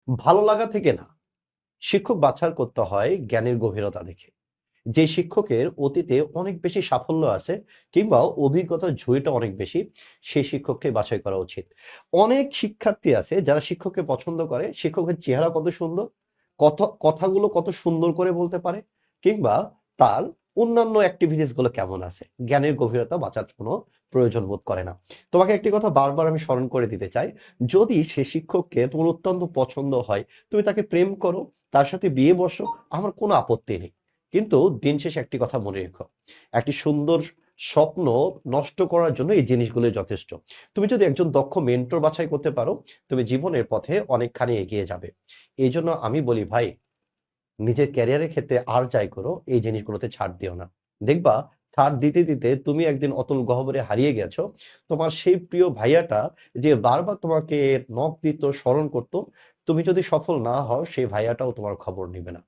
ভালো লাগা থেকে না, শিক্ষক বাছাই করতে হয় জ্ঞানের গভীরতা দেখে। যে শিক্ষকের অতীতে অনেক বেশি সাফল্য আছে কিংবা অভিজ্ঞতার ঝুঁকিটা অনেক বেশি, সেই শিক্ষককে বাছাই করা উচিত। অনেক শিক্ষার্থী আছে যারা শিক্ষককে পছন্দ করে, শিক্ষকের চেহারা কত সুন্দর, কথাগুলো কত সুন্দর করে বলতে পারে, কিংবা তার অন্যান্য অ্যাক্টিভিটিস গুলো কেমন আছে, জ্ঞানের গভীরতা বাঁচার কোনো প্রয়োজন বোধ করে না। তোমাকে একটি কথা বারবার আমি স্মরণ করে দিতে চাই, যদি সে শিক্ষককে তোমার অত্যন্ত পছন্দ হয়, তুমি তাকে প্রেম করো, তার সাথে বিয়ে বসো, আমার কোনো আপত্তি নেই। কিন্তু দিন শেষে একটি কথা মনে রেখো, একটি সুন্দর স্বপ্ন নষ্ট করার জন্য এই জিনিসগুলো যথেষ্ট। তুমি যদি একজন দক্ষ মেন্টর বাছাই করতে পারো, তুমি জীবনের পথে অনেকখানি এগিয়ে যাবে। এই জন্য আমি বলি ভাই, নিজের ক্যারিয়ারের ক্ষেত্রে আর যাই করো, এই জিনিসগুলোতে ছাড় দিও না। দেখবা ছাড় দিতে দিতে তুমি একদিন অতল গহ্বরে হারিয়ে গেছো। তোমার সেই প্রিয় ভাইয়াটা যে বারবার তোমাকে নক দিত, স্মরণ করত, তুমি যদি সফল না হও, সেই ভাইয়াটাও তোমার খবর নিবে না।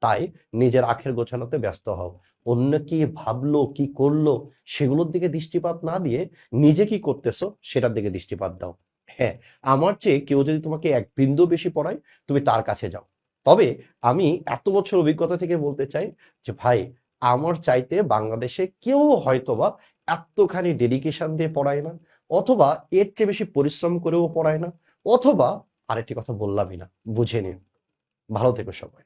তাই নিজের আখের গোছানোতে ব্যস্ত হও। অন্য কি ভাবলো, কি করলো, সেগুলোর দিকে দৃষ্টিপাত না দিয়ে নিজে কি করতেছো সেটার দিকে দৃষ্টিপাত দাও। হ্যাঁ, আমার চেয়ে কেউ যদি তোমাকে এক বিন্দু বেশি পড়ায়, তুমি তার কাছে যাও। তবে আমি এত বছর অভিজ্ঞতা থেকে বলতে চাই যে ভাই, আমার চাইতে বাংলাদেশে কেউ হয়তোবা এতখানি ডেডিকেশন দিয়ে পড়ায় না, অথবা এর চেয়ে বেশি পরিশ্রম করেও পড়ায় না, অথবা আরেকটি কথা বললামই না, বুঝে নিন। ভালো থেকো সবাই।